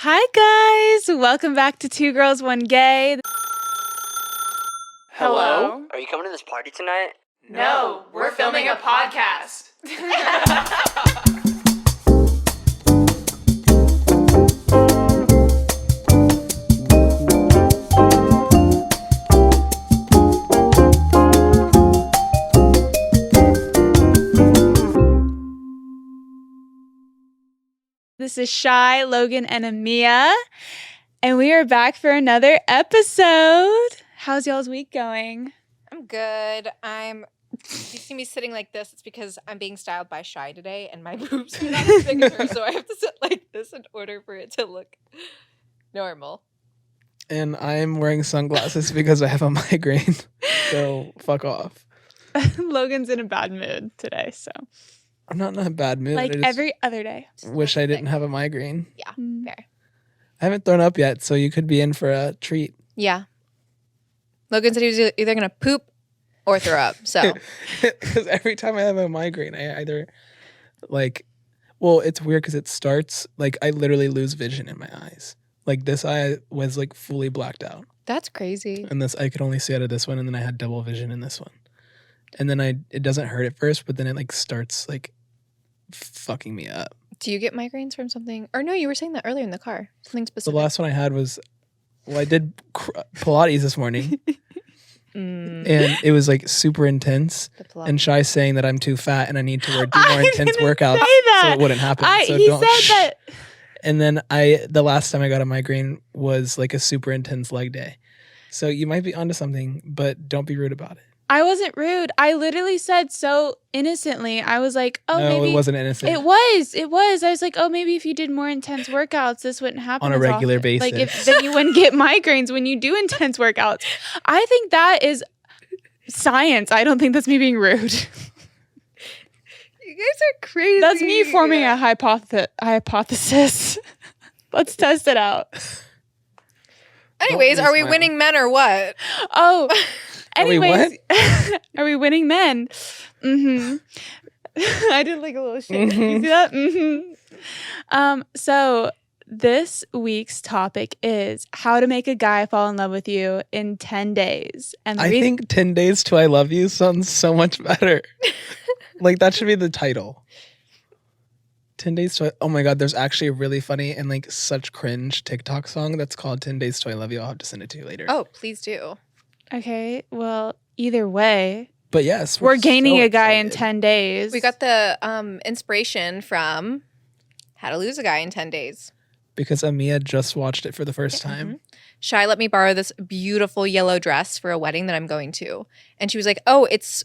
Hi guys, welcome back to Two Girls, One Gay. Hello? Are you coming to this party tonight? No, we're filming a podcast. This is Shy, Logan, and Amia, and we are back for another episode. How's y'all's week going? I'm good. You see me sitting like this, it's because I'm being styled by Shy today, and my boobs are not as big as her, so I have to sit like this in order for it to look normal. And I'm wearing sunglasses because I have a migraine. So fuck off. Logan's in a bad mood today, so I'm not in a bad mood. like I just every other day. wish I didn't have a migraine. Yeah, Mm. fair. I haven't thrown up yet, so you could be in for a treat. Yeah. Logan said he was either going to poop or throw up, so. Because every time I have a migraine, I either it's weird because it starts, I literally lose vision in my eyes. Like this eye was like fully blacked out. That's crazy. And this, I could only see out of this one, and then I had double vision in this one. And then it doesn't hurt at first, but then it starts fucking me up. Do you get migraines from something? Or no, you were saying that earlier in the car. Something specific. The last one I had was, I did Pilates this morning, and it was super intense. And Shy's saying that I'm too fat and I need to do more intense workouts so it wouldn't happen. He said that. And then the last time I got a migraine was a super intense leg day. So you might be onto something, but don't be rude about it. I wasn't rude. I literally said so innocently. I was like, oh, no, maybe. It wasn't innocent. It was. I was like, oh, maybe if you did more intense workouts, this wouldn't happen on a as regular often. basis. Then you wouldn't get migraines when you do intense workouts. I think that is science. I don't think that's me being rude. You guys are crazy. That's me forming a hypothesis. Let's test it out. Anyways, are we winning men or what? Oh, anyways, Are are we winning men? Mm-hmm. I did a little shake. You see that? Mm-hmm. So this week's topic is how to make a guy fall in love with you in 10 days. And I think 10 days to I love you sounds so much better. That should be the title. 10 days to oh my god, there's actually a really funny and such cringe TikTok song that's called 10 days to I love you. I'll have to send it to you later. Oh, please do. Okay, well, either way, but yes, we're gaining so a guy in excited. 10 days. We got the inspiration from How to Lose a Guy in 10 Days. Because Amia just watched it for the first time. Mm-hmm. Shy let me borrow this beautiful yellow dress for a wedding that I'm going to. And she was like, oh, it's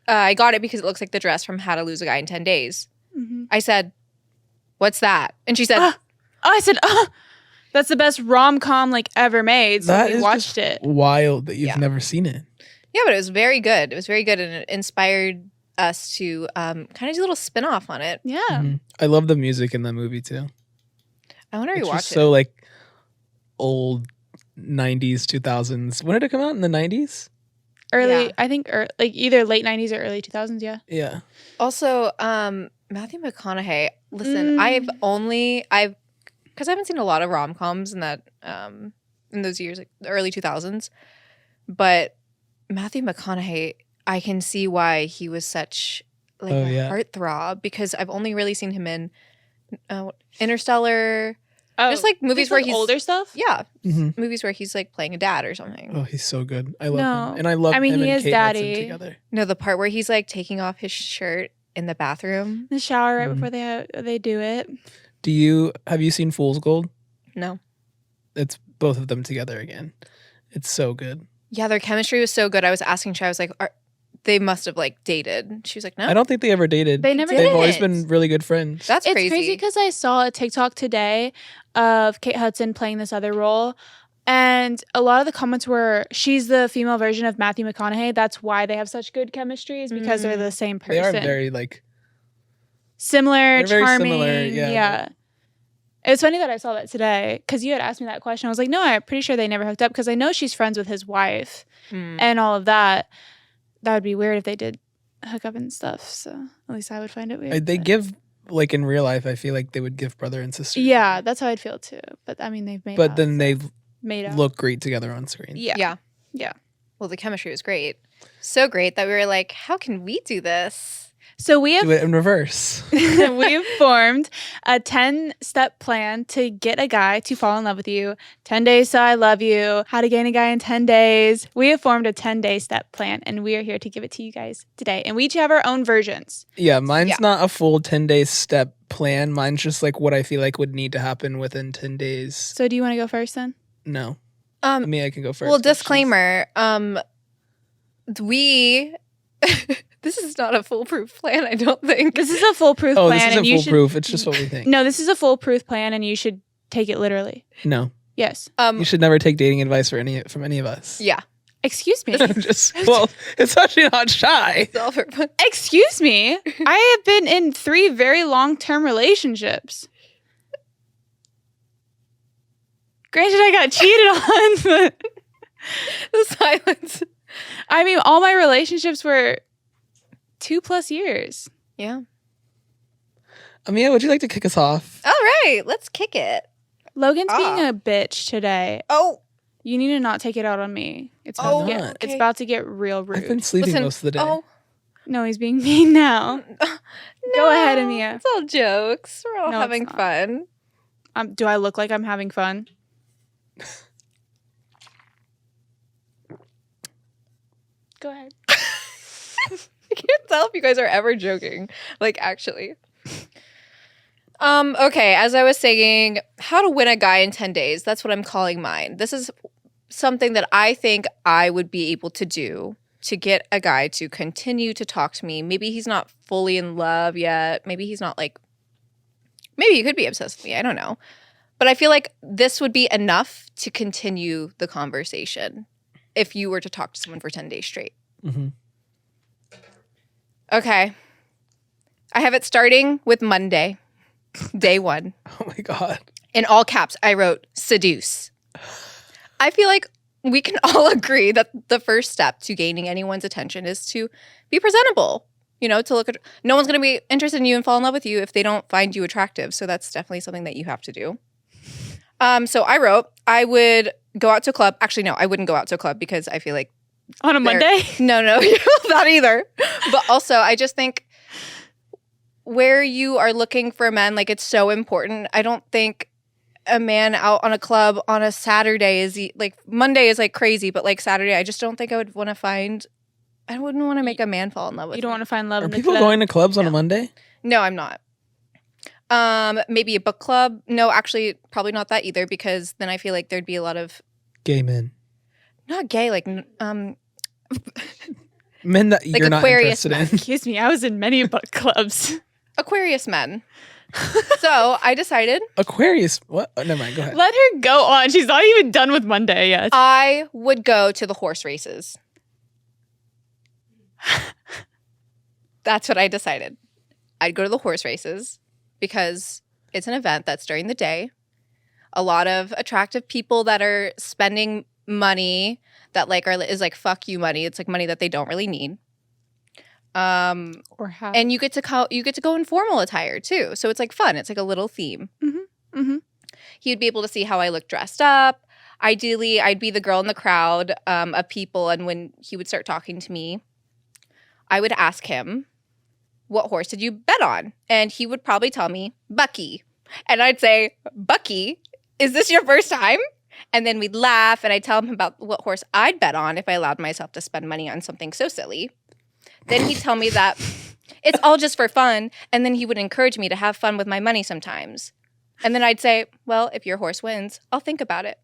I got it because it looks like the dress from How to Lose a Guy in 10 Days. Mm-hmm. I said, what's that? And she said, that's the best rom-com ever made. So we watched it. Wild that you've never seen it. Yeah, but it was very good. It was very good, and it inspired us to kind of do a little spin-off on it. Yeah. Mm-hmm. I love the music in that movie too. I want to It's rewatch just it. so old 90s, 2000s. When did it come out? In the 90s? Early, Yeah. I think either late 90s or early 2000s, yeah. Yeah. Also, Matthew McConaughey. Listen, because I haven't seen a lot of rom-coms in that in those years, the early 2000s. But Matthew McConaughey, I can see why he was such a heartthrob, because I've only really seen him in Interstellar. Just movies where he's older stuff. Yeah, Mm-hmm. movies where he's playing a dad or something. Oh, he's so good. I love No. him. And I love him he and is Kate Hudson daddy. together. No, the part where he's taking off his shirt in the bathroom. The shower right Mhm. before they do it. Have you seen Fool's Gold? No. It's both of them together again. It's so good. Yeah, their chemistry was so good. I was asking Shay, I was like, they must have dated. She was like, no. I don't think they ever dated. They never They've did. always been really good friends. That's It's crazy. crazy because I saw a TikTok today of Kate Hudson playing this other role. And a lot of the comments were, she's the female version of Matthew McConaughey. That's why they have such good chemistry, is because they're the same person. They are very similar, they're very charming. similar, yeah. It was funny that I saw that today because you had asked me that question. I was like, no, I'm pretty sure they never hooked up because I know she's friends with his wife and all of that. That would be weird if they did hook up and stuff. So at least I would find it weird. They give like in real life, I feel like they would give brother and sister. Yeah, that's how I'd feel too. But I mean, they've made But out, then they made out. look great together on screen. Yeah. Well, the chemistry was great. So great that we were like, how can we do this? So we have Do it in reverse. we've formed a 10-step plan to get a guy to fall in love with you. 10 days so I love you. How to gain a guy in 10 days. We have formed a 10-day step plan, and we are here to give it to you guys today. And we each have our own versions. Yeah, mine's Yeah. not a full 10-day step plan. Mine's just like what I feel like would need to happen within 10 days. So do you want to go first then? No. I mean, I can go first. Well, disclaimer, we this is not a foolproof plan, I don't think. This is a foolproof Oh, plan. this and isn't you foolproof. It's just what we think. No, this is a foolproof plan, and you should take it literally. No. Yes. You should never take dating advice from any of us. Yeah. Excuse me. It's actually not shy. It's all for fun. Excuse me. I have been in 3 very long-term relationships. Granted, I got cheated on, but The silence. I mean, all my relationships were 2+ years. Yeah. Amia, would you like to kick us off? All right, let's kick it. Logan's being a bitch today. Oh. You need to not take it out on me. It's about, Oh, to, get, not. it's about to get real rude. I've been sleeping Listen, most of the day. Oh. No, he's being mean now. Go ahead, Amia. It's all jokes. We're all No, having it's not. fun. Do I look like I'm having fun? Go ahead. I can't tell if you guys are ever joking. Like, actually. Okay, as I was saying, how to win a guy in 10 days. That's what I'm calling mine. This is something that I think I would be able to do to get a guy to continue to talk to me. Maybe he's not fully in love yet. Maybe he's not like, maybe he could be obsessed with me. I don't know. But I feel like this would be enough to continue the conversation if you were to talk to someone for 10 days straight. Mm-hmm. Okay. I have it starting with Monday, day 1. Oh my God. In all caps, I wrote seduce. I feel like we can all agree that the first step to gaining anyone's attention is to be presentable. You know, to look at, no one's going to be interested in you and fall in love with you if they don't find you attractive. So that's definitely something that you have to do. So I wrote, I would go out to a club. Actually, no, I wouldn't go out to a club because I feel like On a Monday? No, not either. But also, I just think where you are looking for men, like, it's so important. I don't think a man out on a club on a Saturday is like, Monday is like crazy, but like Saturday, I just don't think I would want to find. I wouldn't want to make a man fall in love with You don't me. want to find love Are in the people club? going to clubs on a Monday? No, I'm not. Maybe a book club. No, actually, probably not that either, because then I feel like there'd be a lot of Gay men. not gay, like Men that Like you're not Aquarius interested men. in. Excuse me, I was in many book clubs. Aquarius men. So I decided Aquarius. What? Oh, never mind. Go ahead. Let her go on. She's not even done with Monday yet. I would go to the horse races. That's what I decided. I'd go to the horse races because it's an event that's during the day. A lot of attractive people that are spending money that like is like fuck you money. It's like money that they don't really need. Or how? And you get to go in formal attire too. So it's like fun. It's like a little theme. Mm-hmm. He would be able to see how I look dressed up. Ideally, I'd be the girl in the crowd of people. And when he would start talking to me, I would ask him, what horse did you bet on? And he would probably tell me, Bucky. And I'd say, Bucky, is this your first time? And then we'd laugh and I'd tell him about what horse I'd bet on if I allowed myself to spend money on something so silly. Then he'd tell me that it's all just for fun. And then he would encourage me to have fun with my money sometimes. And then I'd say, well, if your horse wins, I'll think about it.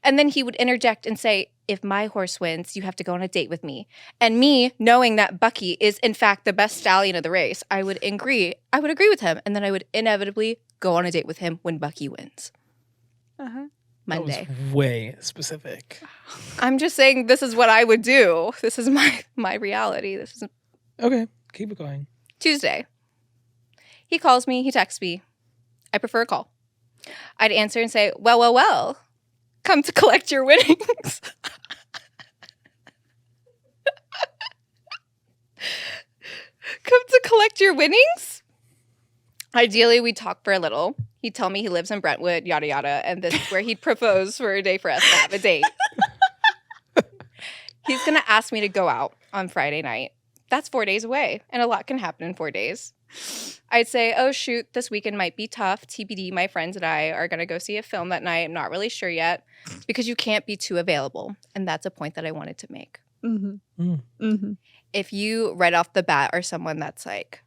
And then he would interject and say, if my horse wins, you have to go on a date with me. And me, knowing that Bucky is in fact the best stallion of the race, I would agree with him. And then I would inevitably go on a date with him when Bucky wins. Uh-huh. Monday. That was way specific. I'm just saying this is what I would do. This is my reality. This is Okay, keep it going. Tuesday. He calls me, he texts me. I prefer a call. I'd answer and say, well, come to collect your winnings. Come to collect your winnings? Ideally, we'd talk for a little. He'd tell me he lives in Brentwood, yada, yada. And this is where he'd propose for a day for us to have a date. He's going to ask me to go out on Friday night. That's 4 days away. And a lot can happen in 4 days. I'd say, oh, shoot, this weekend might be tough. TBD, my friends and I are going to go see a film that night. I'm not really sure yet. Because you can't be too available. And that's a point that I wanted to make. If you right off the bat are someone that's like,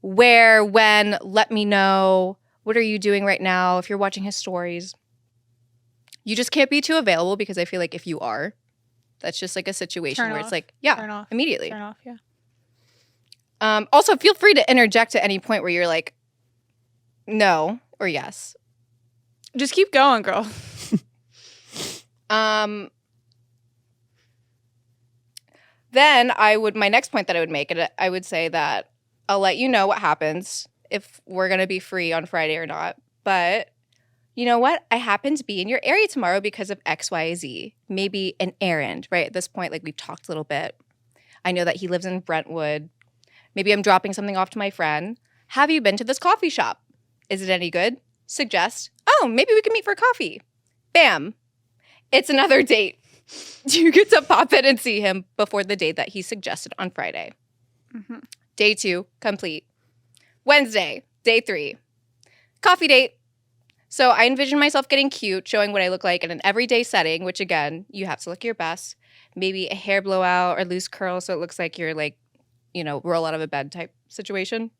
where, when, let me know, what are you doing right now? If you're watching his stories, you just can't be too available because I feel like if you are, that's just like a situation Turn where off. it's like, yeah, Turn off. immediately. Turn off, yeah. Also, feel free to interject at any point where you're like, no or yes. Just keep going, girl. Then my next point that I would make, I would say that I'll let you know what happens if we're going to be free on Friday or not. But you know what? I happen to be in your area tomorrow because of X, Y, Z. Maybe an errand, right? At this point, like we've talked a little bit. I know that he lives in Brentwood. Maybe I'm dropping something off to my friend. Have you been to this coffee shop? Is it any good? Suggest. Oh, maybe we can meet for coffee. Bam. It's another date. You get to pop in and see him before the date that he suggested on Friday. Day 2, complete. Wednesday, day 3. Coffee date. So I envision myself getting cute, showing what I look like in an everyday setting, which again, you have to look your best. Maybe a hair blowout or loose curl so it looks like you're like, roll out of a bed type situation.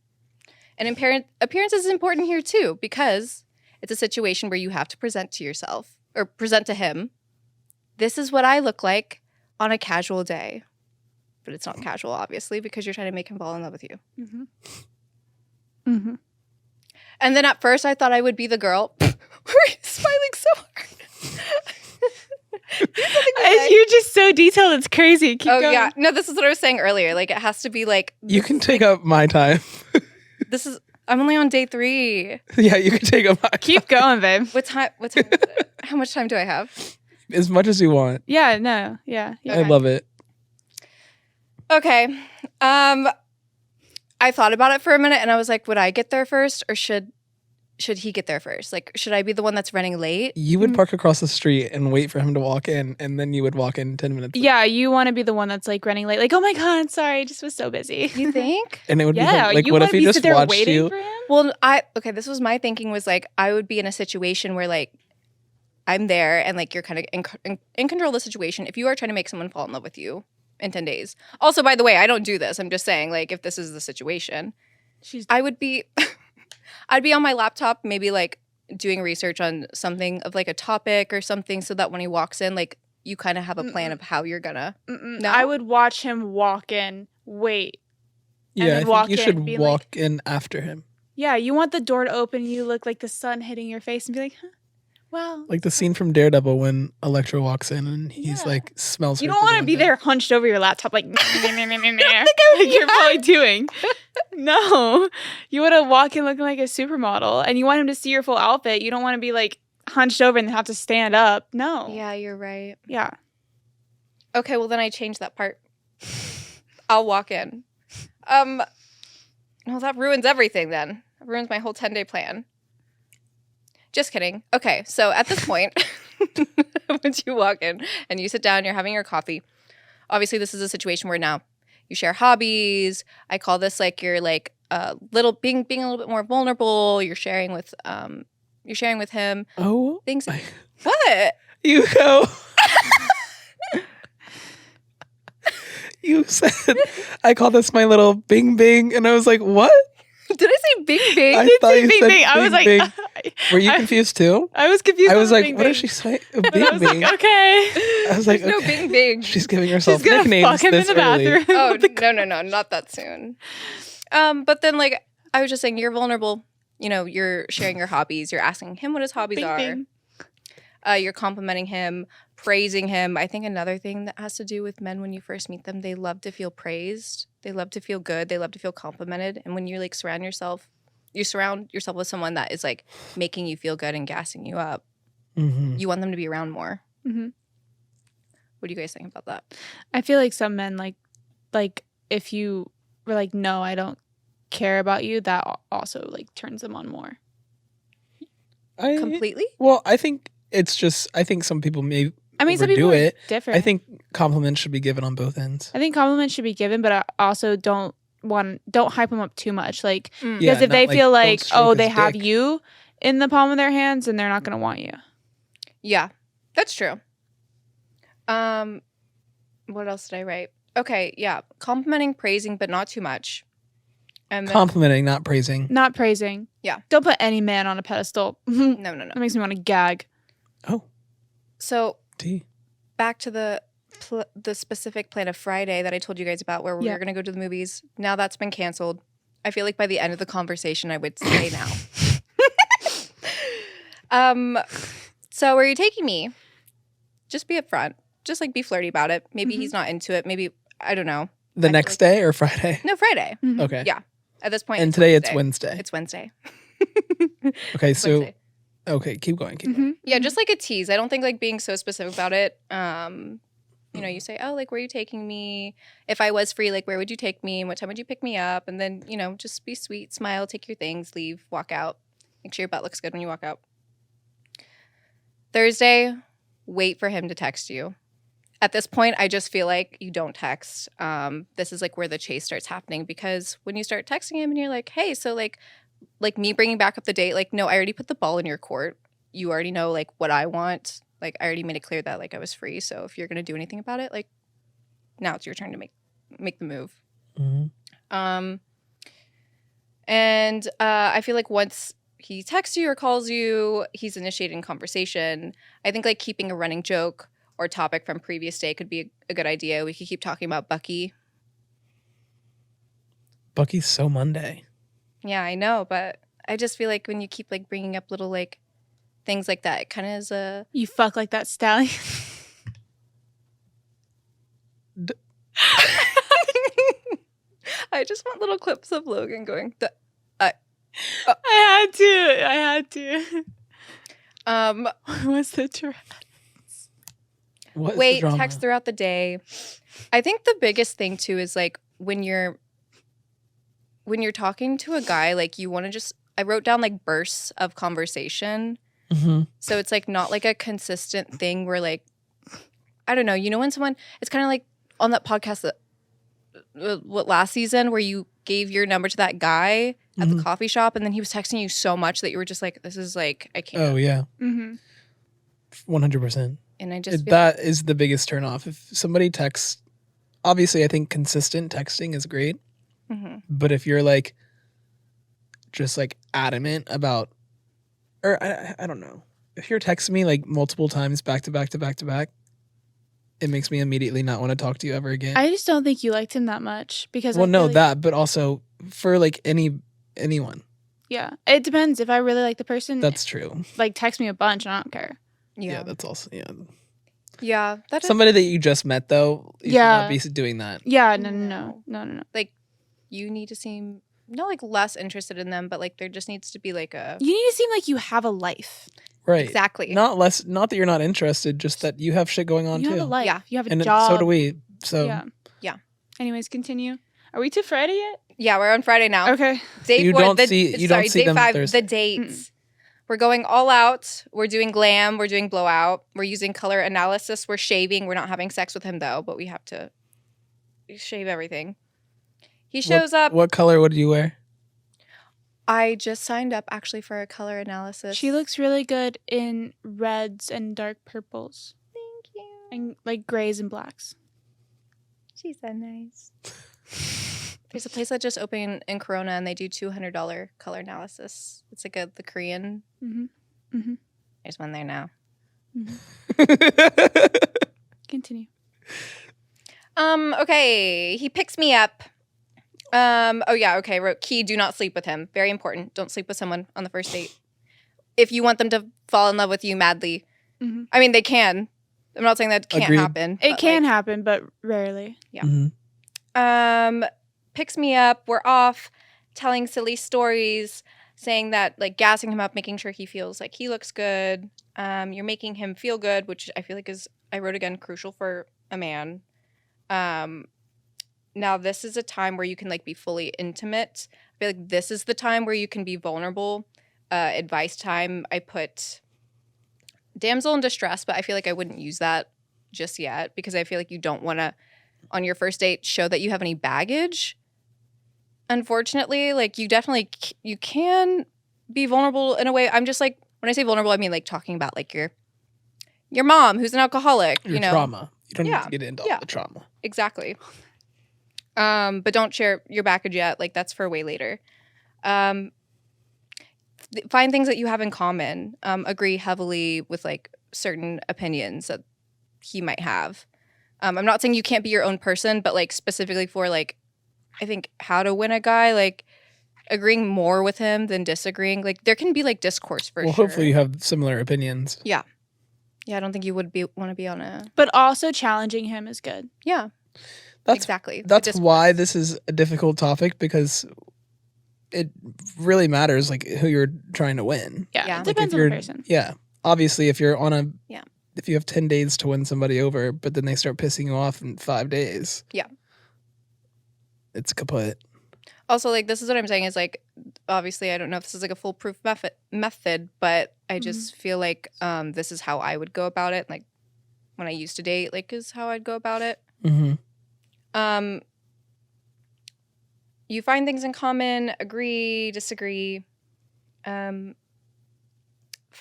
And appearance is important here too because it's a situation where you have to present to yourself or present to him. This is what I look like on a casual day. But it's not casual, obviously, because you're trying to make him fall in love with you. And then at first, I thought I would be the girl. We're smiling so hard. You're just so detailed. It's crazy. Keep going. Yeah. No, this is what I was saying earlier. Like, it has to be like... You can take up my time. I'm only on day 3. Yeah, you can take up my time. Keep going, babe. What time is it? How much time do I have? As much as you want. Yeah, no. Yeah. I love it. Okay. I thought about it for a minute and I was like, would I get there first or should he get there first? Like, should I be the one that's running late? You would park across the street and wait for him to walk in, and then you would walk in 10 minutes later. Yeah, you want to be the one that's like running late. Like, oh my God, sorry, I just was so busy. You think? And it would be like, you what if wanna he be just sit there watched waiting you? for him? Well, this was my thinking was like, I would be in a situation where like, I'm there and like you're kind of in control of the situation. If you are trying to make someone fall in love with you in 10 days. Also, by the way, I don't do this. I'm just saying like, if this is the situation, I would be, I'd be on my laptop, maybe like doing research on something of like a topic or something so that when he walks in, like you kind of have a plan of how you're gonna. No? I would watch him walk in, wait. Yeah, and then I think you should be walk like, in after him. Yeah, you want the door to open, you look like the sun hitting your face and be like, huh, well. Like the scene from Daredevil when Elektra walks in and he's like, smells her. You don't want to be there hunched over your laptop like, like you're probably doing. No. You want to walk in looking like a supermodel and you want him to see your full outfit. You don't want to be like hunched over and have to stand up. No. Yeah, you're right. Yeah. Okay, well then I changed that part. I'll walk in. Well, that ruins everything then. That ruins my whole 10-day plan. Just kidding. Okay, so at this point, once you walk in and you sit down, you're having your coffee. Obviously, this is a situation where now you share hobbies. I call this like you're like being a little bit more vulnerable. You're sharing with him. Oh, things. What? You go. You said I call this my little bing bing, and I was like, what? Did I say bing bing? I thought you said bing. I was like, bing. Were you confused too? I was confused. I was like, bing, what bing. does she say? Bing I was bing. like, okay. I was like, There's no okay. bing bing. She's giving herself She's gonna nicknames fuck him in this the early. bathroom. Oh no, not that soon. But then like I was just saying, you're vulnerable. You know, you're sharing your hobbies. You're asking him what his hobbies Bing, are. bing. You're complimenting him, praising him. I think another thing that has to do with men when you first meet them, they love to feel praised. They love to feel good. They love to feel complimented. And when you like surround yourself with someone that is like making you feel good and gassing you up, you want them to be around more. Mm-hmm. What do you guys think about that? I feel like some men like if you were like, no, I don't care about you, that also like turns them on more. Completely? Well, I think it's just, I think some people may I mean, some overdo people are it. different. I think compliments should be given on both ends. I think compliments should be given, but I also don't hype them up too much. Like, Mm. because Yeah, if they not, feel don't like, stroke oh, his they have dick. you in the palm of their hands, and they're not going to want you. Yeah, that's true. What else did I write? Okay, yeah. Complimenting, praising, but not too much. And then, Complimenting, not praising. Not praising. Yeah. Don't put any man on a pedestal. no. That makes me want to gag. Oh, So T. back to the specific plan of Friday that I told you guys about, where we Yeah. were going to go to the movies. Now that's been canceled. I feel like by the end of the conversation, I would say now. So where are you taking me? Just be upfront. Just like be flirty about it. Maybe he's not into it. Maybe, I don't know. The I next feel day or Friday? No, Friday. Mhm. Okay. Yeah. At this point, And it's today Wednesday. it's Wednesday. It's Wednesday. Okay, It's so Wednesday. okay, keep going. Keep going. Mhm. Yeah, just like a tease. I don't think like being so specific about it. You know, you say, oh, like, where are you taking me? If I was free, like, where would you take me? And what time would you pick me up? And then, you know, just be sweet, smile, take your things, leave, walk out. Make sure your butt looks good when you walk out. Thursday, wait for him to text you. At this point, I just feel like you don't text. This is like where the chase starts happening, because when you start texting him and you're like, hey, so like me bringing back up the date, like, no, I already put the ball in your court. You already know like what I want. Like, I already made it clear that like I was free. So if you're gonna do anything about it, like, now it's your turn to make the move. Mm-hmm. And I feel like once he texts you or calls you, he's initiating conversation. I think like keeping a running joke or topic from previous day could be a good idea. We could keep talking about Bucky. Bucky's so Monday. Yeah, I know, but I just feel like when you keep like bringing up little like things like that, it kind of is a You fuck like that stallion. I just want little clips of Logan going. I had to. What's the trap? What is the Wait, drama? text throughout the day. I think the biggest thing too is like when you're talking to a guy, like you want to just. I wrote down like bursts of conversation. Mm-hmm. So it's like not like a consistent thing where like, I don't know, you know, when someone, it's kind of like on that podcast that what last season where you gave your number to that guy at the coffee shop and then he was texting you so much that you were just like, this is like, I can't. Oh yeah, Mm-hmm. 100%. And I just feel That is the biggest turnoff. If somebody texts, obviously I think consistent texting is great, but if you're like just like adamant about, or I don't know, if you're texting me like multiple times back to back to back to back, it makes me immediately not want to talk to you ever again. I just don't think you liked him that much because. Well, I no, feel like, that, but also for like anyone. Yeah, it depends. If I really like the person, That's true. like text me a bunch, I don't care. Yeah, that's also Yeah, that is, somebody that you just met though. You should not be doing that. Yeah, no. like you need to seem not like less interested in them, but like there just needs to be like a You need to seem like you have a life. Right. exactly. Not that you're not interested, just that you have shit going on You too. have a life. Yeah. You have a And job. so do we. So Yeah. Anyways, continue. Are we to Friday yet? Yeah, we're on Friday now. Okay. Day You 4, don't see day them 5, Thursday. the dates. We're going all out. We're doing glam. We're doing blowout. We're using color analysis. We're shaving. We're not having sex with him though, but we have to shave everything. He shows up. What color would you wear? I just signed up actually for a color analysis. She looks really good in reds and dark purples Thank you. and like grays and blacks. She's so nice. There's a place that just opened in Corona and they do $200 color analysis. It's like the Korean. Mm-hmm. There's one there now. Continue. Okay. He picks me up. Oh yeah, okay. I wrote key, do not sleep with him. Very important. Don't sleep with someone on the first date. If you want them to fall in love with you madly. Mhm. I mean, they can. I'm not saying that can't Agreed. happen. It but, can like, happen, but rarely. Yeah. Mhm. Picks me up. We're off telling silly stories, saying that, like, gassing him up, making sure he feels like he looks good. You're making him feel good, which I feel like is, I wrote again, crucial for a man. Now, this is a time where you can, like, be fully intimate. feel like this is the time where you can be vulnerable. Advice time, I put damsel in distress, but I feel like I wouldn't use that just yet because I feel like you don't want to, on your first date, show that you have any baggage. Unfortunately, like you you can be vulnerable in a way. I'm just like, when I say vulnerable, I mean like talking about like your mom who's an alcoholic, Your trauma. You don't need to get into all the trauma. Exactly. But don't share your baggage yet. Like that's for way later. Find things that you have in common. Agree heavily with like certain opinions that he might have. I'm not saying you can't be your own person, but like specifically for like, I think how to win a guy, like agreeing more with him than disagreeing. Like there can be like discourse for sure. Hopefully you have similar opinions. Yeah. Yeah, I don't think you would want to be on a... But also challenging him is good. Yeah. Exactly. That's why this is a difficult topic, because it really matters like who you're trying to win. Yeah. It Like, depends on the person. Yeah. Obviously, if you're on Yeah. if you have 10 days to win somebody over, but then they start pissing you off in 5 days. Yeah. It's kaput. Also, like, this is what I'm saying is, like, obviously, I don't know if this is, like, a foolproof method, but I just feel like this is how I would go about it. Like, when I used to date, like, is how I'd go about it. Mm-hmm. You find things in common, agree, disagree. Find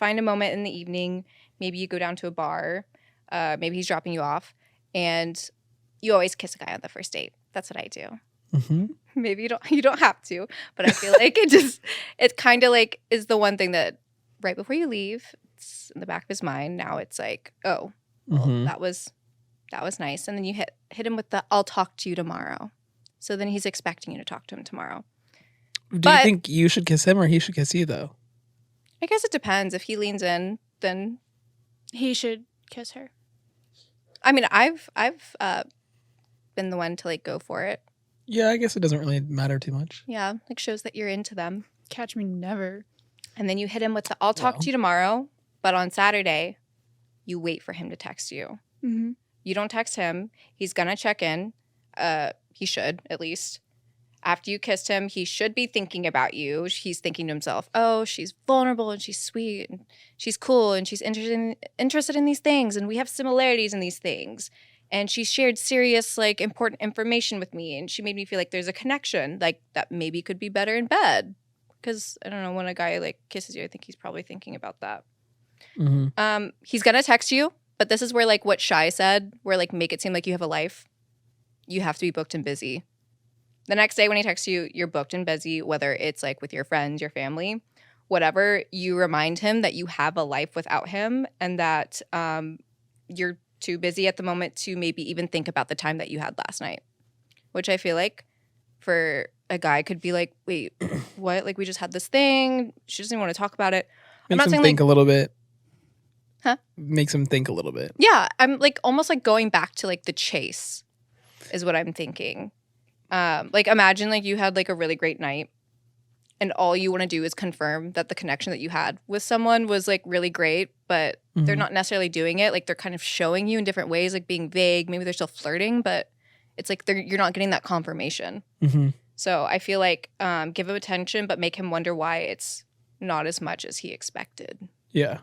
a moment in the evening. Maybe you go down to a bar. Maybe he's dropping you off. And you always kiss a guy on the first date. That's what I do. Mm-hmm. Maybe you don't have to, but I feel like it kind of like is the one thing that right before you leave, it's in the back of his mind. Now it's like, oh, well, that was nice. And then you hit him with the I'll talk to you tomorrow. So then he's expecting you to talk to him tomorrow. Do you think you should kiss him or he should kiss you though? I guess it depends. If he leans in, then he should kiss her. I mean, I've been the one to like go for it. Yeah, I guess it doesn't really matter too much. Yeah, like shows that you're into them. Catch me never. And then you hit him with the I'll talk to you tomorrow, but on Saturday, you wait for him to text you. Mm-hmm. You don't text him. He's going to check in. He should, at least. After you kissed him, he should be thinking about you. He's thinking to himself, oh, she's vulnerable and she's sweet and she's cool and she's interested in these things and we have similarities in these things. And she shared serious, like, important information with me. And she made me feel like there's a connection, like, that maybe could be better in bed. Because, I don't know, when a guy, like, kisses you, I think he's probably thinking about that. Mm-hmm. He's going to text you. But this is where, like, what Shai said, where, like, make it seem like you have a life. You have to be booked and busy. The next day when he texts you, you're booked and busy, whether it's, like, with your friends, your family, whatever. You remind him that you have a life without him and that you're too busy at the moment to maybe even think about the time that you had last night, which I feel like for a guy could be like, wait, what? Like we just had this thing. She doesn't even want to talk about it. Makes him think a little bit. Huh? Makes him think a little bit. Yeah. I'm like almost like going back to like the chase is what I'm thinking. Like imagine like you had like a really great night and all you want to do is confirm that the connection that you had with someone was like really great, but they're not necessarily doing it. Like they're kind of showing you in different ways, like being vague. Maybe they're still flirting, but it's like you're not getting that confirmation. Mm-hmm. So I feel like give him attention, but make him wonder why it's not as much as he expected. Yeah.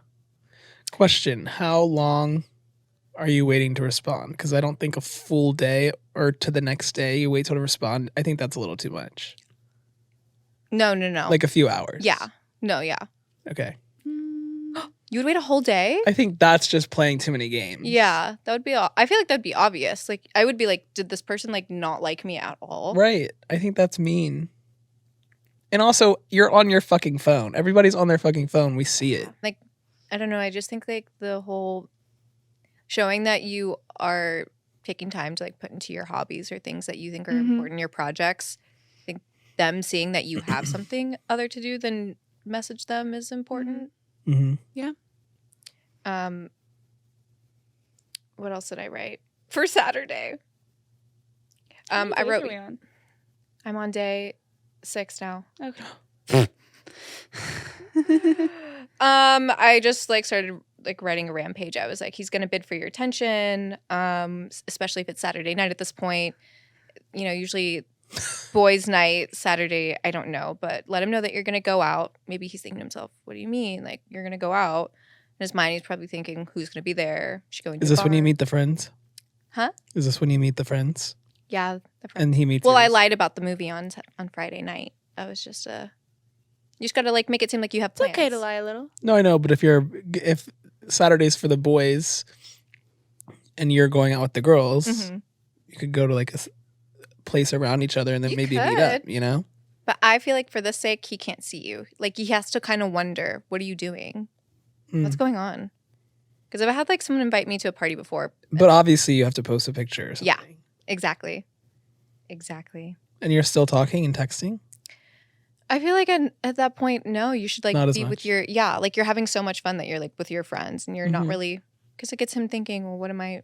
Question, how long are you waiting to respond? Because I don't think a full day or to the next day you wait till to respond. I think that's a little too much. No. Like a few hours. Yeah. No, yeah. Okay. You would wait a whole day? I think that's just playing too many games. Yeah, that would be. I feel like that'd be obvious. Like, I would be like, did this person like not like me at all? Right. I think that's mean. And also, you're on your fucking phone. Everybody's on their fucking phone. We see it. Like, I don't know. I just think like the whole showing that you are taking time to like put into your hobbies or things that you think are important in your projects. I think them seeing that you have something other to do than message them is important. Mm-hmm. Yeah. What else did I write for Saturday? I wrote. I'm on day 6 now. Okay. I just like started like writing a rampage. I was like, he's gonna bid for your attention, especially if it's Saturday night at this point. You know, usually boys' night Saturday. I don't know, but let him know that you're gonna go out. Maybe he's thinking to himself, "What do you mean? Like you're gonna go out?" In his mind, he's probably thinking, "Who's gonna be there? Is she going?" Is this when you meet the friends? Huh? Is this when you meet the friends? Yeah, the friend. And he meets. Well, I yours? lied about the movie on Friday night. That was just a. You just gotta like make it seem like you have It's plans. okay to lie a little. No, I know, but if Saturday's for the boys, and you're going out with the girls, Mhm. you could go to like a place around each other and then You maybe meet up. could. You know. But I feel like for this sake, he can't see you. Like he has to kind of wonder, what are you doing? What's going on? Because I've had like someone invite me to a party before. But obviously, you have to post a picture or something. Yeah. Exactly. And you're still talking and texting? I feel like at that point, no, you should like Not as be much. with your, like you're having so much fun that you're like with your friends and you're not really, because it gets him thinking, well, what am I,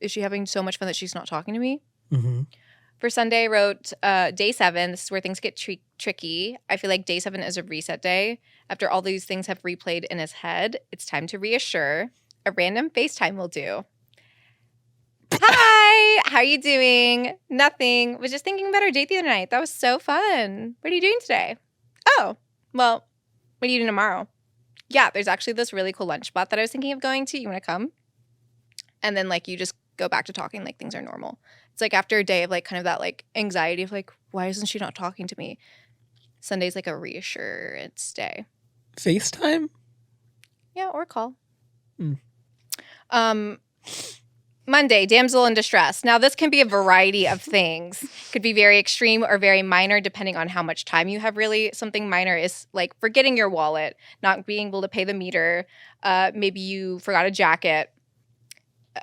is she having so much fun that she's not talking to me? Mm-hmm. For Sunday, I wrote day 7. This is where things get tricky. I feel like day 7 is a reset day. After all these things have replayed in his head, it's time to reassure. A random FaceTime will do. Hi, how are you doing? Nothing. Was just thinking about our date the other night. That was so fun. What are you doing today? Oh, well, what are you doing tomorrow? Yeah, there's actually this really cool lunch spot that I was thinking of going to. You want to come? And then like you just go back to talking like things are normal. It's like after a day of like kind of that like anxiety of like, why isn't she not talking to me? Sunday's like a reassurance day. FaceTime? Yeah, or call. Mm. Monday, damsel in distress. Now, this can be a variety of things. Could be very extreme or very minor, depending on how much time you have. Really, something minor is like forgetting your wallet, not being able to pay the meter. Maybe you forgot a jacket.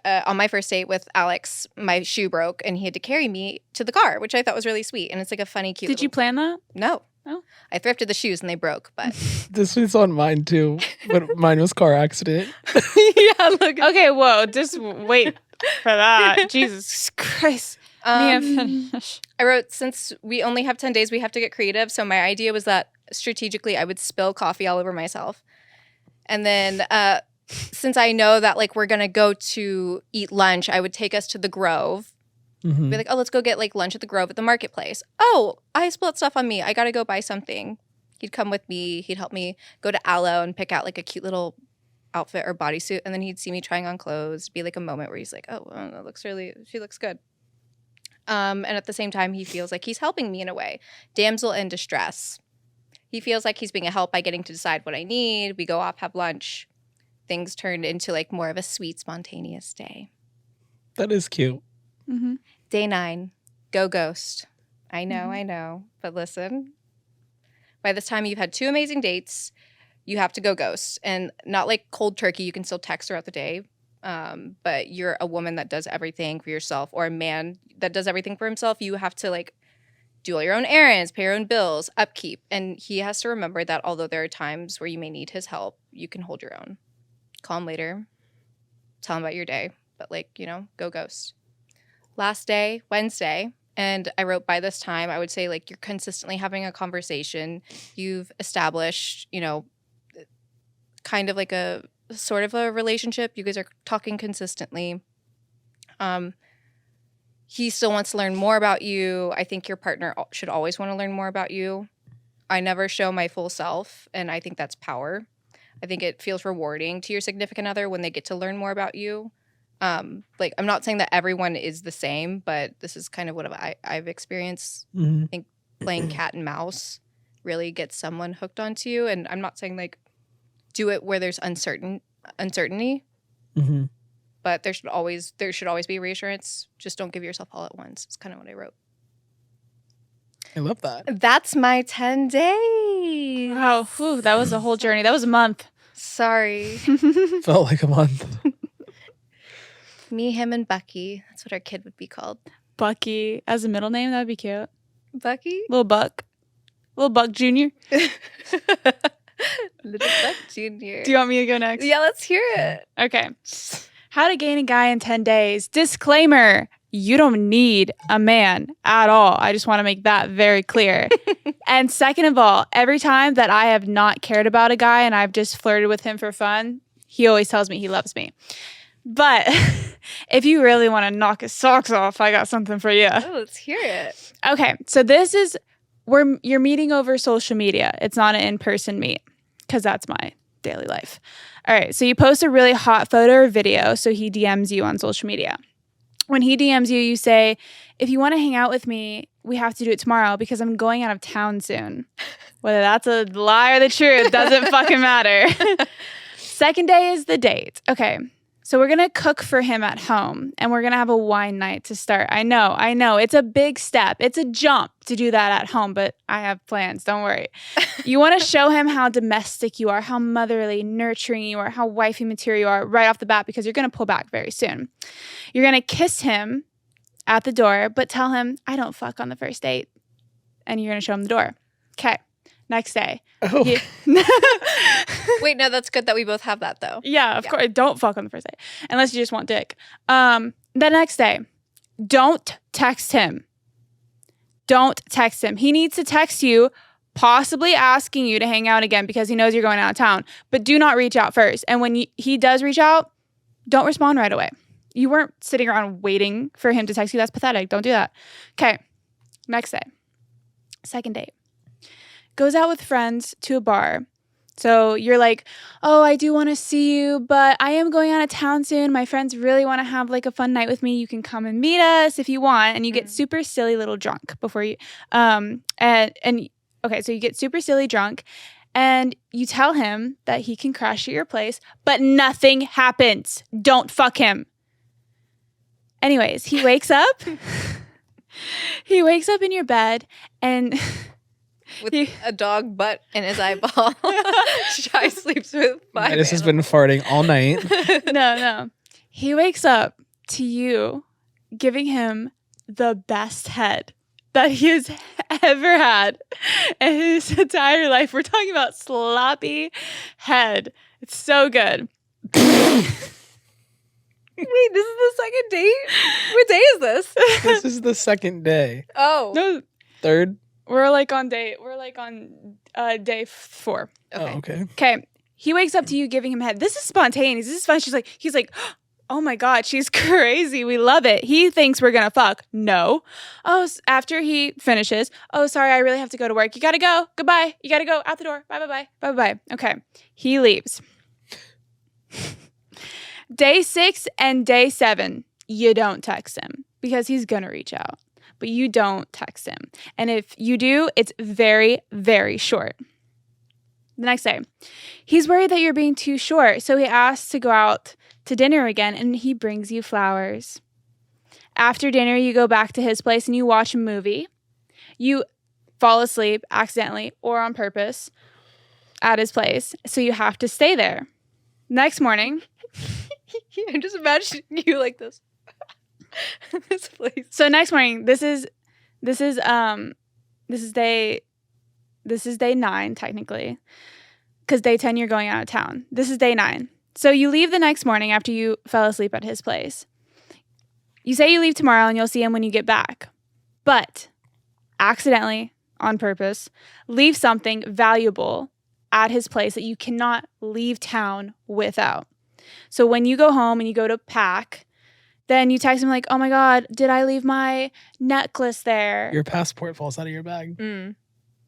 On my first date with Alex, my shoe broke, and he had to carry me to the car, which I thought was really sweet. And it's like a funny, cute. Did you plan that? No. Oh. I thrifted the shoes and they broke, but This was on mine too, but mine was car accident. yeah, look. Okay, whoa, just wait for that. Jesus Christ. Mia, finish. I wrote, since we only have 10 days, we have to get creative. So my idea was that strategically I would spill coffee all over myself. And then since I know that like we're going to go to eat lunch, I would take us to the Grove. Mm-hmm. Be like, oh, let's go get like lunch at the Grove at the marketplace. Oh, I spilled stuff on me. I got to go buy something. He'd come with me. He'd help me go to Aloe and pick out like a cute little outfit or bodysuit. And then he'd see me trying on clothes. Be like a moment where he's like, oh, well, that looks she looks good. And at the same time, he feels like he's helping me in a way. Damsel in distress. He feels like he's being a help by getting to decide what I need. We go off, have lunch. Things turned into like more of a sweet, spontaneous day. That is cute. Mm-hmm. Day 9, go ghost. I know. But listen, by this time you've had 2 amazing dates. You have to go ghost. And not like cold turkey. You can still text throughout the day. But you're a woman that does everything for yourself, or a man that does everything for himself. You have to like do all your own errands, pay your own bills, upkeep. And he has to remember that although there are times where you may need his help, you can hold your own. Call him later. Tell him about your day. But like, go ghost. Last day, Wednesday, and I wrote by this time, I would say like you're consistently having a conversation. You've established, kind of like a sort of a relationship. You guys are talking consistently. He still wants to learn more about you. I think your partner should always want to learn more about you. I never show my full self, and I think that's power. I think it feels rewarding to your significant other when they get to learn more about you. Like, I'm not saying that everyone is the same, but this is kind of what I've experienced. Mm-hmm. I think playing cat and mouse really gets someone hooked onto you. And I'm not saying like do it where there's uncertainty, Mm-hmm. but there should always be reassurance. Just don't give yourself all at once. It's kind of what I wrote. I love that. That's my 10 days. Wow, whew, that was a whole journey. That was a month. Sorry. Felt like a month. Me, him, and Bucky. That's what our kid would be called. Bucky as a middle name, that'd be cute. Bucky? Little Buck Jr. Little Buck Jr. Do you want me to go next? Yeah, let's hear it. Okay. How to gain a guy in 10 days. Disclaimer. You don't need a man at all. I just want to make that very clear. And second of all, every time that I have not cared about a guy and I've just flirted with him for fun, he always tells me he loves me. But if you really want to knock his socks off, I got something for you. Oh, let's hear it. Okay, so this is where you're meeting over social media. It's not an in-person meet because that's my daily life. All right, so you post a really hot photo or video, so he DMs you on social media. When he DMs you, you say, if you want to hang out with me, we have to do it tomorrow because I'm going out of town soon. Whether that's a lie or the truth doesn't fucking matter. Second day is the date. Okay, so we're going to cook for him at home and we're going to have a wine night to start. I know. It's a big step. It's a jump to do that at home, but I have plans. Don't worry. You want to show him how domestic you are, how motherly, nurturing you are, how wifey material you are right off the bat because you're going to pull back very soon. You're going to kiss him at the door, but tell him, I don't fuck on the first date. And you're going to show him the door. Okay. Next day. Oh. Wait, no, that's good that we both have that though. Yeah, of course. Don't fuck on the first day. Unless you just want dick. The next day, don't text him. Don't text him. He needs to text you, possibly asking you to hang out again because he knows you're going out of town. But do not reach out first. And when he does reach out, don't respond right away. You weren't sitting around waiting for him to text you. That's pathetic. Don't do that. Okay. Next day. Second date. Goes out with friends to a bar. So you're like, oh, I do want to see you, but I am going out of town soon. My friends really want to have like a fun night with me. You can come and meet us if you want. And you get super silly little drunk before you, okay, so you get super silly drunk and you tell him that he can crash at your place, but nothing happens. Don't fuck him. Anyways, he wakes up. He wakes up in your bed and... with a dog butt in his eyeball. Shy sleeps with 5 This has been farting all night. No. He wakes up to you giving him the best head that he has ever had in his entire life. We're talking about sloppy head. It's so good. Wait, this is the second date? What day is this? This is the second day. Oh. No, Third? we're on day 4. Okay. Oh, okay. Okay. He wakes up to you giving him head. This is spontaneous. This is fun. He's like, oh my God, she's crazy. We love it. He thinks we're going to fuck. No. Oh, after he finishes, oh, sorry, I really have to go to work. You got to go. Goodbye. You got to go out the door. Bye. Bye. Okay. He leaves. Day 6 and day 7, you don't text him because he's going to reach out. But you don't text him. And if you do, it's very, very short. The next day, he's worried that you're being too short. So he asks to go out to dinner again and he brings you flowers. After dinner, you go back to his place and you watch a movie. You fall asleep accidentally or on purpose at his place. So you have to stay there. Next morning. I'm just imagining you like this. This place. So next morning, this is day 9 technically, because day 10 you're going out of town. This is day 9. So you leave the next morning after you fell asleep at his place. You say you leave tomorrow and you'll see him when you get back, but accidentally, on purpose, leave something valuable at his place that you cannot leave town without. So when you go home and you go to pack, then you text him like, oh my God, did I leave my necklace there? Your passport falls out of your bag.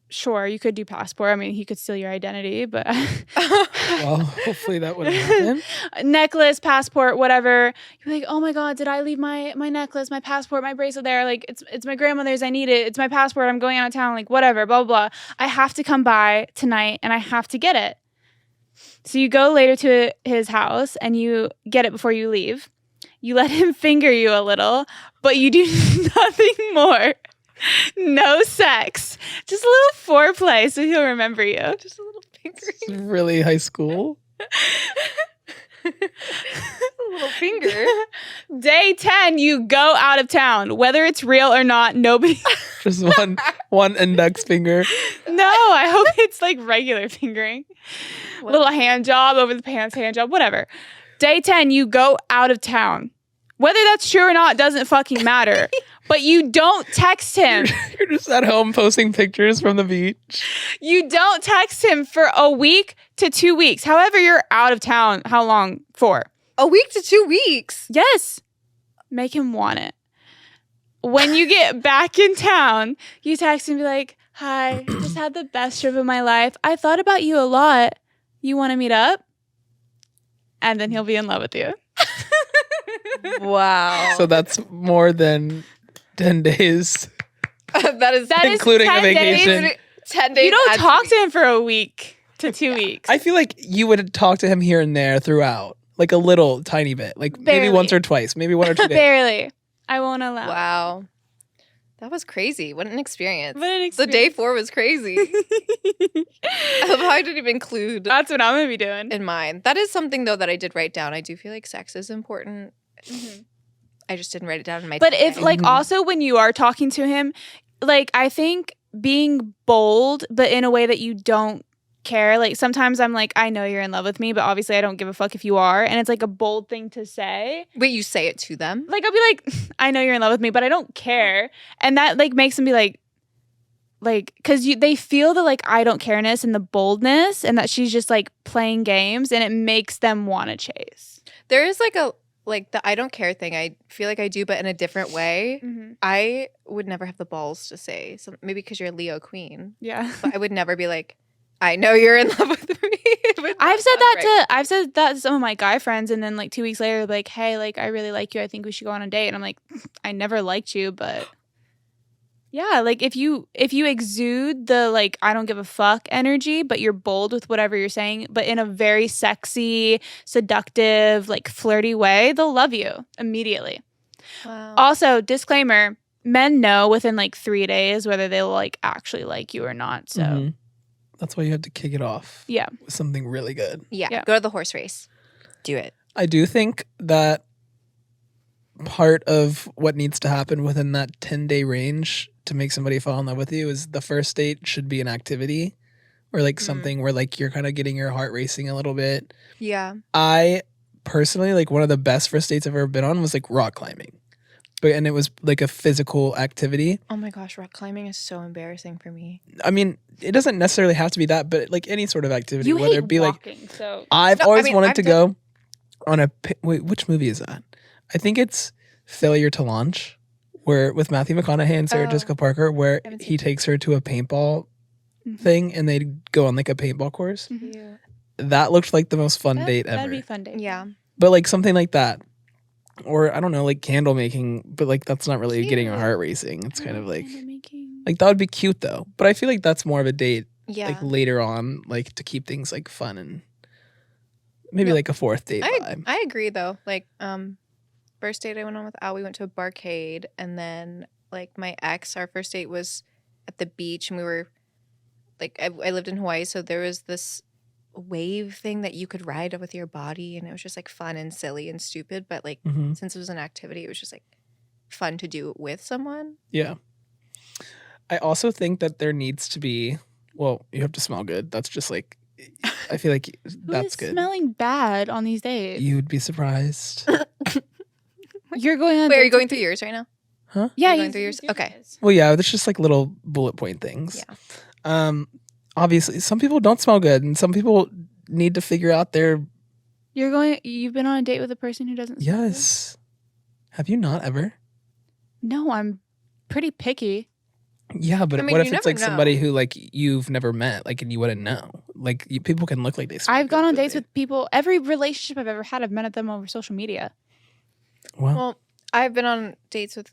Sure, you could do passport. I mean, he could steal your identity, but... Well, hopefully that wouldn't happen. Necklace, passport, whatever. You're like, oh my God, did I leave my necklace, my passport, my bracelet there? Like, it's my grandmother's. I need it. It's my passport. I'm going out of town. Like, whatever, blah, blah, blah. I have to come by tonight and I have to get it. So you go later to his house and you get it before you leave. You let him finger you a little, but you do nothing more. No sex. Just a little foreplay so he'll remember you. Just a little finger. It's really high school. A little finger. Day 10, you go out of town. Whether it's real or not, nobody... Just one index finger. No, I hope it's like regular fingering. What? Little hand job over the pants, hand job, whatever. Day 10, you go out of town. Whether that's true or not doesn't fucking matter. But you don't text him. You're just at home posting pictures from the beach. You don't text him for a week to 2 weeks. However, you're out of town. How long for? A week to 2 weeks? Yes. make him want it. When you get back in town, you text and be like, hi, just had the best trip of my life. I thought about you a lot. You want to meet up? And then he'll be in love with you. Wow. So that's more than 10 days. that is including a 10 days. vacation. 10 days. You don't talk to him for a week to 2 weeks. I feel like you would talk to him here and there throughout, like a little tiny bit, like maybe Barely. once or twice, maybe 1 or 2 days. Barely. I won't allow. Wow. That was crazy. What an experience. What an So day experience. 4 was crazy. I love how I didn't even include That's what I'm going to be doing. in mine. That is something, though, that I did write down. I do feel like sex is important. I just didn't write it down in my But today. if, like, also when you are talking to him, like, I think being bold, but in a way that you don't care. Like, sometimes I'm like, I know you're in love with me, but obviously I don't give a fuck if you are. And it's, like, a bold thing to say. Wait, you say it to them? Like, I'll be like, I know you're in love with me, but I don't care. And that, like, makes them be like, because they feel the, like, I don't careness and the boldness and that she's just, like, playing games, and it makes them want to chase. There is, like the I don't care thing. I feel like I do, but in a different way. I would never have the balls to say something. Maybe because you're a Leo queen. Yeah. But I would never be like, I know you're in love with me. I've said that to some of my guy friends, and then like 2 weeks later, like, hey, like I really like you. I think we should go on a date. And I'm like, I never liked you, but yeah, like if you exude the like I don't give a fuck energy, but you're bold with whatever you're saying, but in a very sexy, seductive, like flirty way, they'll love you immediately. Wow. Also, disclaimer: men know within like 3 days whether they'll like actually like you or not. So. Mhm. That's why you have to kick it off. Yeah. With something really good. Yeah, go to the horse race. Do it. I do think that part of what needs to happen within that 10-day range to make somebody fall in love with you is the first date should be an activity or like something where like you're kind of getting your heart racing a little bit. Yeah. I personally, like one of the best first dates I've ever been on was like rock climbing. And it was like a physical activity. Oh my gosh, rock climbing is so embarrassing for me. I mean, it doesn't necessarily have to be that, but like any sort of activity, You whether hate it be walking, like so I've No, always I mean, wanted I've to go on a wait, which movie is that? I think it's Failure to Launch, where with Matthew McConaughey and Sarah Oh. Jessica Parker, where Haven't seen he takes her to a paintball thing and they go on like a paintball course. Yeah. That looked like the most fun date ever. That'd be a fun date. Yeah. But like something like that. Or I don't know, like candle making, but like that's not really getting your Cute. heart racing. It's kind of like Making. that would be cute though. But I feel like that's more of a date Yeah. like later on, like to keep things like fun and maybe like a fourth date vibe. I agree though. Like, first date I went on with Al, we went to a barcade, and then like my ex, our first date was at the beach, and we were like, I lived in Hawaii, so there was this wave thing that you could ride with your body, and it was just like fun and silly and stupid, but like Mhm. since it was an activity, it was just like fun to do with someone. Yeah. I also think that there needs to be, well, you have to smell good. That's just like, I feel like that's Who's good. smelling bad on these days? You would be surprised. You're going on. Wait, are you dates going with- through yours right now? Huh? Yeah, You're going he's through yours? doing Okay. his. Well, yeah, that's just like little bullet point things. Yeah. Obviously, some people don't smell good, and some people need to figure out their You've been on a date with a person who doesn't. smell good? yes. Have you not ever? No, I'm pretty picky. Yeah, but I mean, what if you it's never like somebody know. who like you've never met, like, and you wouldn't know? Like, people can look like they. Smell I've gone good, on but dates they- with people. Every relationship I've ever had, I've met them over social media. Well, Well, I've been on dates with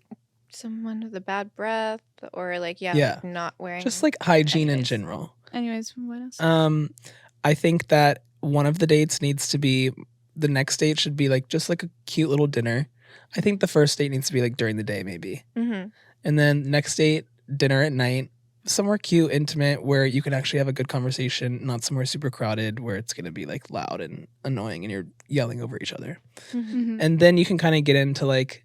someone with a bad breath, or like Yeah. like not wearing just like hygiene in anyways. general. Anyways, what else? I think that one of the dates needs to be the next date should be like just like a cute little dinner. I think the first date needs to be like during the day maybe. Mm-hmm. And then next date, dinner at night, somewhere cute, intimate, where you can actually have a good conversation, not somewhere super crowded where it's going to be like loud and annoying and you're yelling over each other. Mhm. And then you can kind of get into like,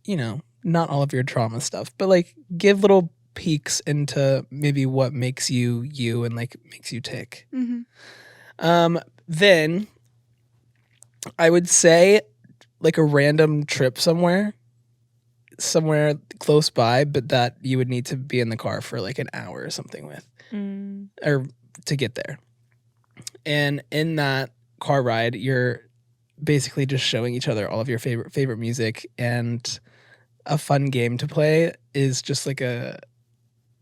you know, not all of your trauma stuff, but like give little peeks into maybe what makes you you and like makes you tick. Mhm. Then I would say like a random trip somewhere close by, but that you would need to be in the car for like an hour or something with, or to get there. And in that car ride, you're basically just showing each other all of your favorite music, and a fun game to play is just like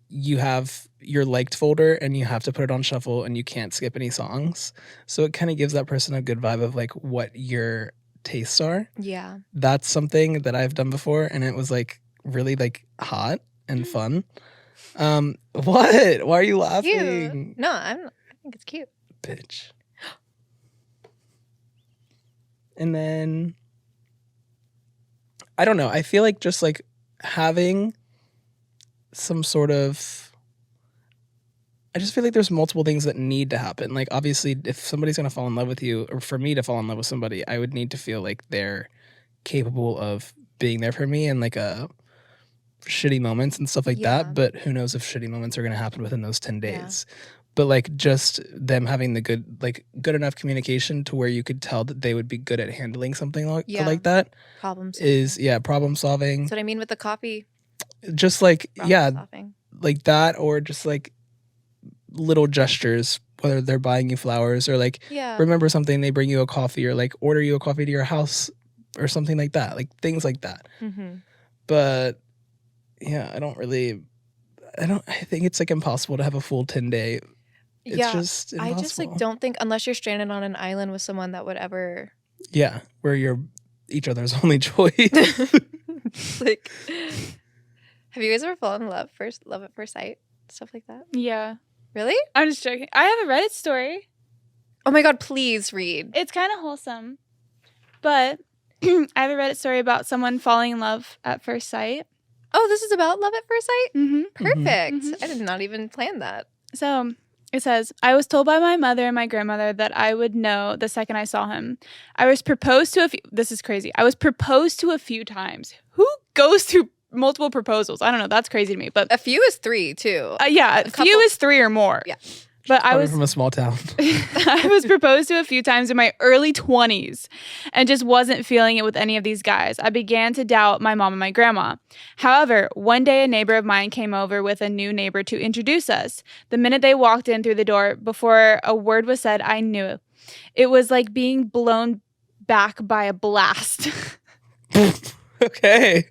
you have your liked folder and you have to put it on shuffle and you can't skip any songs. So it kind of gives that person a good vibe of like what your tastes are. Yeah. That's something that I've done before, and it was like really like hot and fun. What? Why are you laughing? Cute. No, I think it's cute. Bitch. And then I don't know. I feel like just like having some sort of, I just feel like there's multiple things that need to happen. Like obviously if somebody's going to fall in love with you, or for me to fall in love with somebody, I would need to feel like they're capable of being there for me and like shitty moments and stuff like that. But who knows if shitty moments are going to happen within those 10 days. But like just them having the good enough communication to where you could tell that they would be good at handling something like that. Problem solving. That's what I mean with the coffee. Just like like that, or just like little gestures, whether they're buying you flowers or like remember something, they bring you a coffee, or like order you a coffee to your house or something like that, like things like that. But yeah, I think it's like impossible to have a full 10-day. It's just impossible. I just like don't think, unless you're stranded on an island with someone, that would ever where you're each other's only choice. Like, have you guys ever fallen in love at first sight, stuff like that? Yeah. Really? I'm just joking. I have a Reddit story. Oh my god, please read. It's kind of wholesome, but I have a Reddit story about someone falling in love at first sight. Oh, this is about love at first sight? Mm-hmm. Perfect. Mm-hmm. I did not even plan that. So it says, I was told by my mother and my grandmother that I would know the second I saw him. I was proposed to this is crazy. I was proposed to a few times. Who goes through multiple proposals? I don't know. That's crazy to me. But a few is 3 too. A few is 3 or more. Yeah. But I was from a small town. I was proposed to a few times in my early 20s and just wasn't feeling it with any of these guys. I began to doubt my mom and my grandma. However, one day a neighbor of mine came over with a new neighbor to introduce us. The minute they walked in through the door, before a word was said, I knew it. It was like being blown back by a blast. Okay.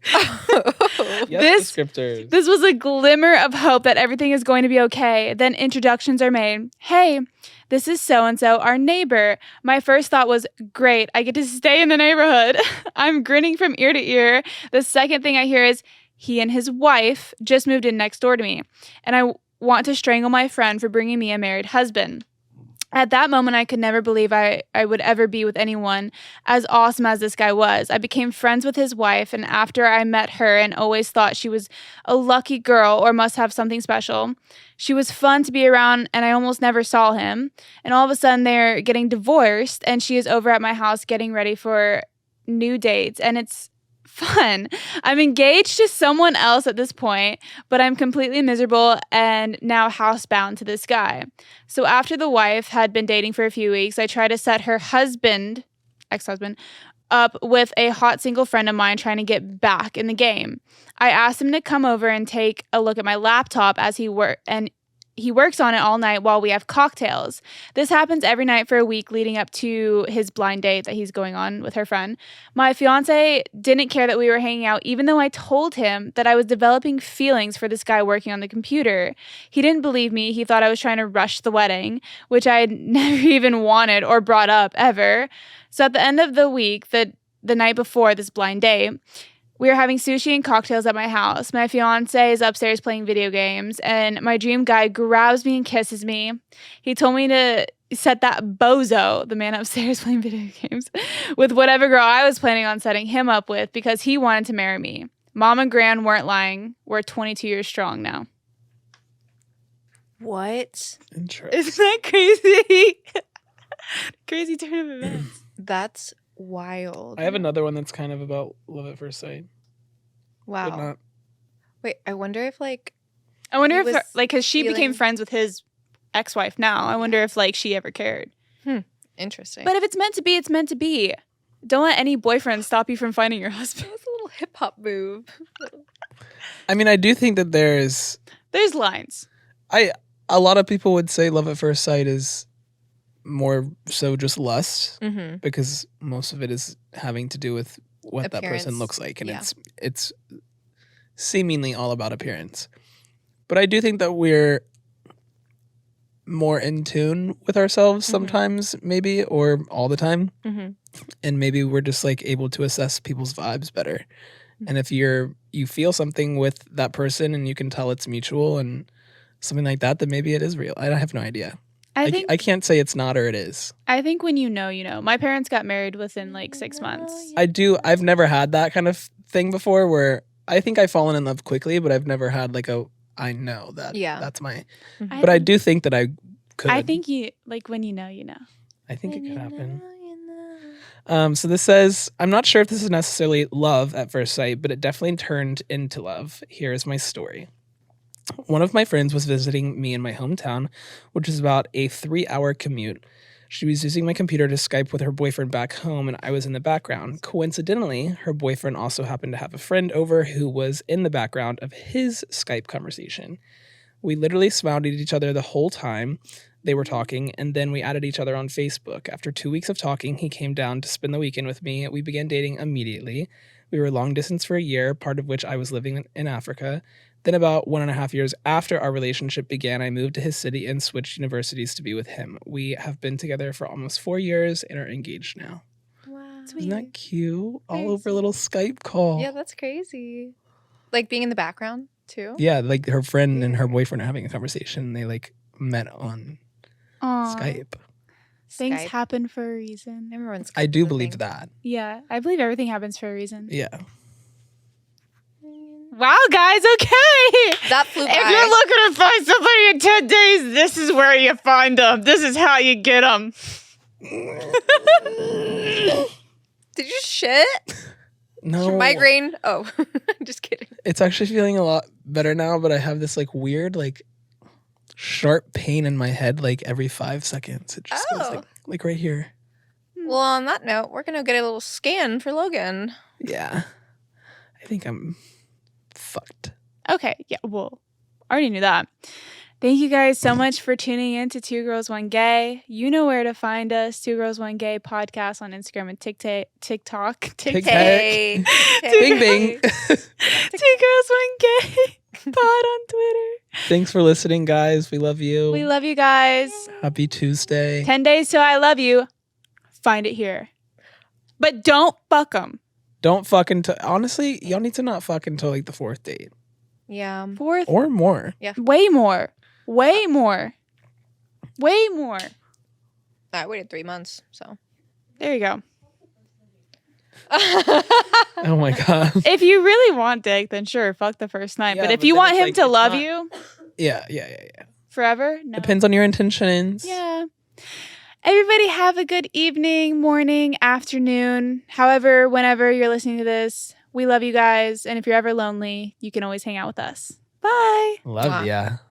Yes, descriptors. This was a glimmer of hope that everything is going to be okay. Then introductions are made. Hey, this is so-and-so, our neighbor. My first thought was, great, I get to stay in the neighborhood. I'm grinning from ear to ear. The second thing I hear is, he and his wife just moved in next door to me. And I want to strangle my friend for bringing me a married husband. At that moment, I could never believe I would ever be with anyone as awesome as this guy was. I became friends with his wife, and after I met her and always thought she was a lucky girl or must have something special. She was fun to be around, and I almost never saw him. And all of a sudden, they're getting divorced, and she is over at my house getting ready for new dates, and it's fun. I'm engaged to someone else at this point, but I'm completely miserable and now housebound to this guy. So after the wife had been dating for a few weeks, I tried to set her ex-husband, up with a hot single friend of mine trying to get back in the game. I asked him to come over and take a look at my laptop as he works on it all night while we have cocktails. This happens every night for a week leading up to his blind date that he's going on with her friend. My fiance didn't care that we were hanging out, even though I told him that I was developing feelings for this guy working on the computer. He didn't believe me. He thought I was trying to rush the wedding, which I had never even wanted or brought up ever. So at the end of the week, the night before this blind date, we are having sushi and cocktails at my house. My fiance is upstairs playing video games, and my dream guy grabs me and kisses me. He told me to set that bozo, the man upstairs playing video games, with whatever girl I was planning on setting him up with because he wanted to marry me. Mom and Gran weren't lying. We're 22 years strong now. What? Interesting. Isn't that crazy? Crazy turn of events. That's wild. I have another one that's kind of about love at first sight. Wow. But not. Wait, I wonder if because she became friends with his ex-wife now. I wonder if she ever cared. Interesting. But if it's meant to be, it's meant to be. Don't let any boyfriend stop you from finding your husband. That's a little hip hop move. I mean, I do think that there's lines. A lot of people would say love at first sight is more so just lust Mm-hmm. because most of it is having to do with what that person Appearance. looks like, and Yeah. it's seemingly all about appearance. But I do think that we're more in tune with ourselves sometimes, maybe, or all the time. Mm-hmm. And maybe we're just like able to assess people's vibes better. And if you feel something with that person and you can tell it's mutual and something like that, then maybe it is real. I have no idea. I think I can't say it's not or it is. I think when you know, you know. My parents got married within like 6 months. I've never had that kind of thing before where I think I've fallen in love quickly, but I've never had like I know that that's my. Mhm. But I do think that I could. I think you like when you know, you know. I think it When could you happen. know, you know. So this says, I'm not sure if this is necessarily love at first sight, but it definitely turned into love. Here is my story. One of my friends was visiting me in my hometown, which is about a 3-hour commute. She was using my computer to Skype with her boyfriend back home, and I was in the background. Coincidentally, her boyfriend also happened to have a friend over who was in the background of his Skype conversation. We literally smiled at each other the whole time they were talking, and then we added each other on Facebook. After 2 weeks of talking, he came down to spend the weekend with me. We began dating immediately. We were long distance for a year, part of which I was living in Africa. Then about 1.5 years after our relationship began, I moved to his city and switched universities to be with him. We have been together for almost 4 years and are engaged now. Wow. Isn't that cute? All Very over a little Skype call. Yeah, that's crazy. Like being in the background too. Yeah, like her friend and her boyfriend are having a conversation. They like met on Aw. Skype. Things Skype. happen for a reason. Remember when Skype I do was a believe thing? that. Yeah, I believe everything happens for a reason. Yeah. Wow, guys, okay. That flew by. If you're looking to find somebody in 10 days, this is where you find them. This is how you get them. Did you shit? No. Migraine? Oh, just kidding. It's actually feeling a lot better now, but I have this like weird, like sharp pain in my head like every 5 seconds. It just goes like right here. Well, on that note, we're gonna get a little scan for Logan. Yeah. I think I'm fucked. Okay, yeah, well, I already knew that. Thank you guys so much for tuning in to Two Girls, One Gay. You know where to find us, Two Girls, One Gay podcast on Instagram and TikTok. Hey. Bing bing. Two Girls, One Gay pod on Twitter. Thanks for listening, guys. We love you. We love you guys. Happy Tuesday. 10 days till I love you. Find it here. But don't fuck them. Don't fuck until, honestly, y'all need to not fuck until like the 4th date. Yeah. Fourth, Or more. way more. Way more. Way more. I waited 3 months, so. There you go. Oh my God. If you really want dick, then sure, fuck the first night. Yeah, but if but you then want it's him like, to it's love not- you Yeah. forever, no. Depends on your intentions. Yeah. Everybody have a good evening, morning, afternoon, however, whenever you're listening to this. We love you guys. And if you're ever lonely, you can always hang out with us. Bye. Love Mwah. ya.